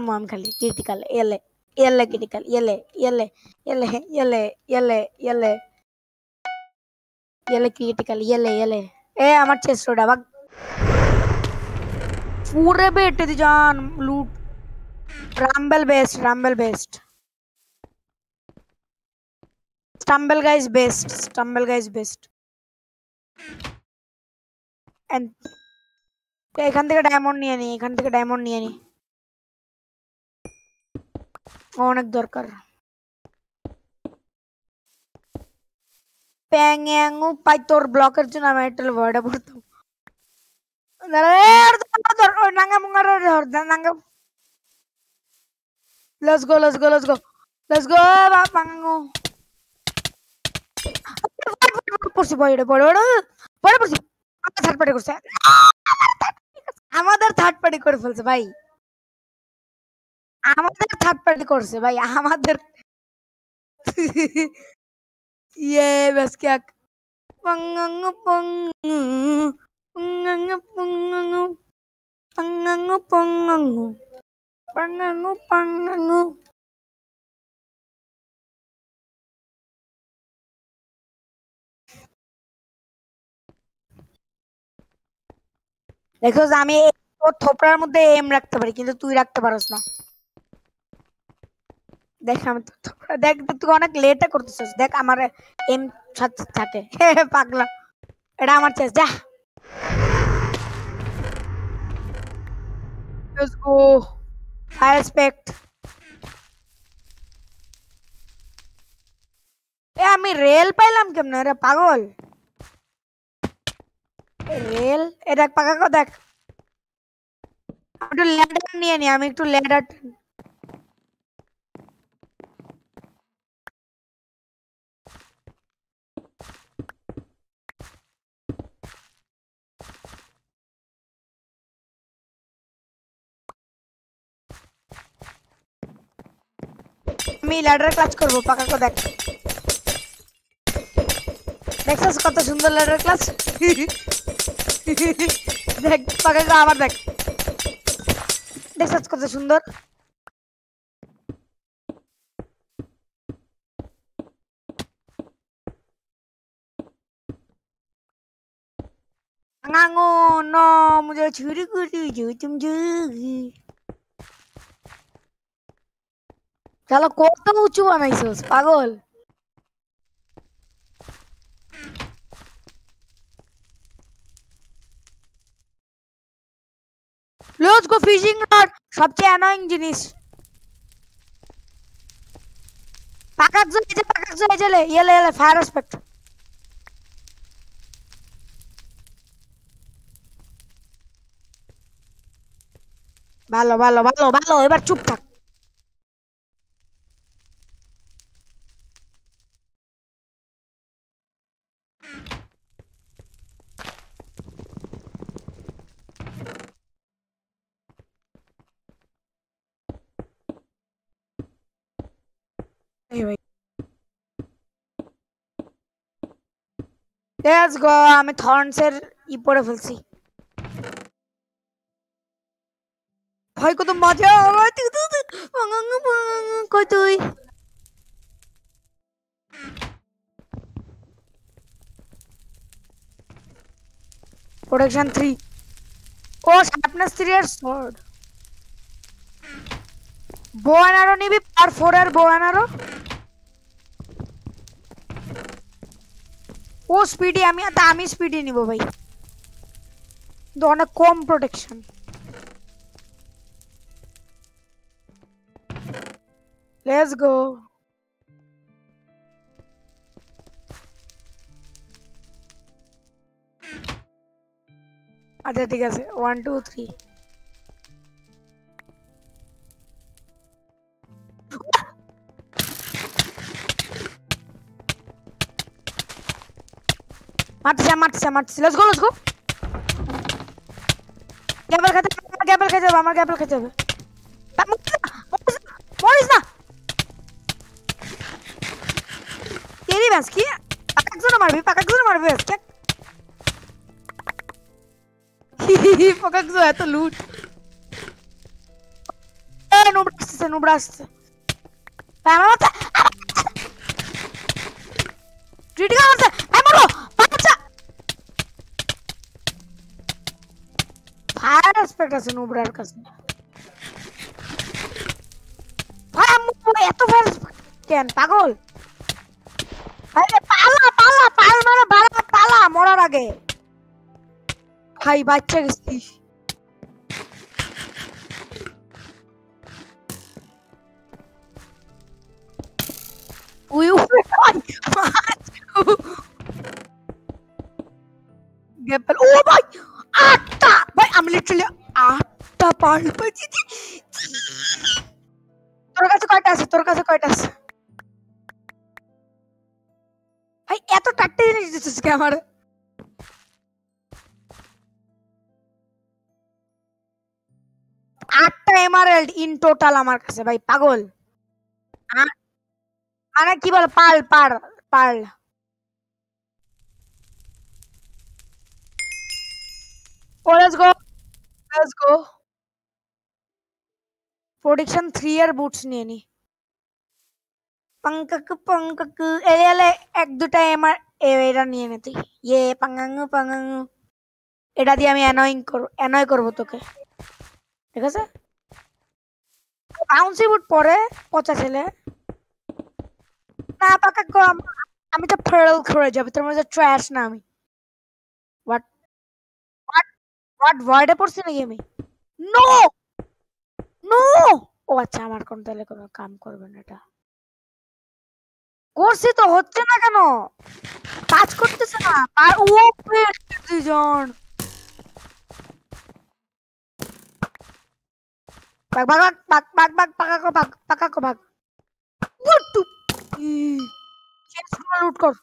মাম খালি ক্রিটিক্যাল এলে এলে ক্রিটিক্যাল এলে এলে এলে এলে এলে এলে এলে ক্রিটিক্যাল এলে এলে এ আমার চেস্ট রোড আবার पूरे बेटे दी जान लूट ramble best stumble guys best and এখান থেকে ডায়মন্ড নিয়ে নি অনেক দরকার প্যাংয়াঙ্গু পাই তোর ব্লকের জন্য আমি এটা ভয়টা পড়তাম নাঙ্গা মুঙ্গার নাঙ্গা let's go পাঙ্গু পড়ছি বড় পড়ছি থার্ড পার্টি করছে আমাদের থার্ড পার্টি করে ফেলছে ভাই আমাদের ये बस क्या पंगंगु দেখো আমি তোর থোপড়ার মধ্যে এম রাখতে পারি কিন্তু তুই রাখতে পারোস না দেখ আমি তো দেখ তুই অনেক লেটে করতেছিস দেখ আমার এম সাথে থাকে পাগলা এটা আমার চেস যা লেটস গো হাই রেসপেক্ট এ আমি রেল পাইলাম কেমনে রে পাগল রেল এ দেখ পাকা দেখ একটু ল্যাডার নিয়ে নি আমি একটু ল্যাডার আমি ল্যাডার ক্লাচ করব পাকা দেখ দেখছস কত সুন্দর ল্যাডার ক্লাচ দেখ পাকা আবার দেখ দেখছস কত সুন্দর ngango no मुझे छुरी कुटी जो तुम जोगी चलो কত উঁচু বানাইছস পাগল लेट्स गो फिशिंग रॉड সবচেয়ে অ্যানোয়িং জিনিস পাকাকজো এলে ফায়ার রেসপেক্ট ভালো এবার চুপ থাক লেটস গো আমি থর্নসের পরে ফেলছি ভাই কত মজা কই তুই প্রোটেকশন 3 ও শার্পনেস 3 এর sword বো এন্ড অ্যারো নিবি পার 4 এর বো এন্ড অ্যারো ও স্পিডি আমি স্পিডি নিব ভাই অনেক কম প্রোটেকশন লেটস গো আচ্ছা ঠিক আছে 1 2 3 মারছি লেটস গো গ্যাবল খেতে হবে আমার গ্যাবল খেতে হবে মরিস না তেরি ব্যাস কি পাকাকজোনা মারবি ব্যাস পাকাকজো এত লুট নুবড়া আসছে ভাই আমার মাথা ক্রিটিক্যাল আছে ভাই মারো বাচ্চা ফায়ার এসপেক্ট আছে নুবড়ার কাছে ভাই আম্মু এত ফায়ার কেন পাগল ভাই পাল মারা পালা মরার আগে ভাই বাচ্চা গেছিস উই গেপল ও ভাই আটটা ভাই আমি লিটারালি আটটা পাল পেয়েছি তোর কাছে কয়টা আছে ভাই এত টাট্টে জিনিস দিছিস কে আমার আটটা এমারেল্ড ইন টোটাল আমার কাছে ভাই পাগল মানে কি বল পাল লেটস গো প্রোডিকশন 3 এর বুটস নিয়ে নি পঙ্কক এলে এক দুটা এমার এরা নিয়ে নে তুই ইয়ে পাঙ্গাঙ্গু এটা দিয়ে আমি অ্যানয় করবো তোকে ঠিক আছে বাউন্সি বুট পরে পচা ছেলে না পাকা আমি তো ফেরল করে যাবে তোর মধ্যে ট্র্যাশ না আমি হোয়াট হোয়াট ভয়েডে পড়ছি নাকি আমি নো নো ও আচ্ছা আমার কোন তাহলে কোনো কাম করবে না এটা করছি তো হচ্ছে না কেন কাজ করতেছে না আর ও দুজন ভাগ ভাগ ভাগ ভাগ ভাগ পাকা কো ভাগ লুট কর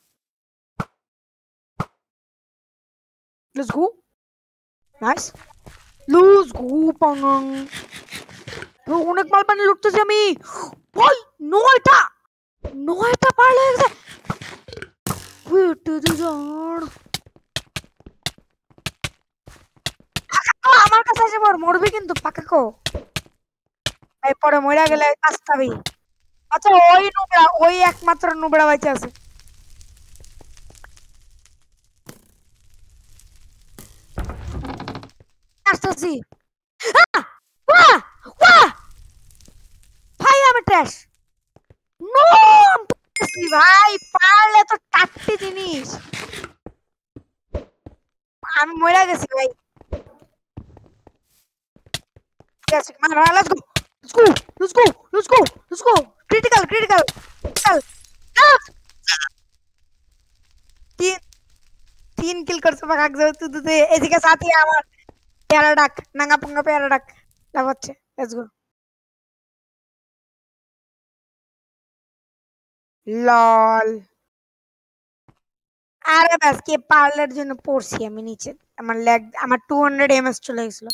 লেটস গো নাইস লুজ গো পাঙ্গাং অনেক মাল পানি লুটতেছি আমি ওই নয়টা পার হয়ে গেছে দুজন আমার কাছে এসে মরবি কিন্তু পাকাকো এই পরে মরে গেলে কাস্তাবি আচ্ছা ওই একমাত্র নুবড়া বাইচে আছে আসতেছি ভাই আমি ট্র্যাশ নো ভাই পারলে তো টাট্টি জিনিস আমি মরে গেছি ভাই Yes, man, let's go. Let's go. Critical. तीन किल कर सकता भाग जाओ तू ऐसी के साथ ही आवार प्यारा डाक नंगा पंगा प्यारा डाक लाभ अच्छे let's go lol আরে বাস কে পার্লার জন্য পড়ছি আমি নিচে আমার লেগ আমার 200 এমএস চলে গেছিল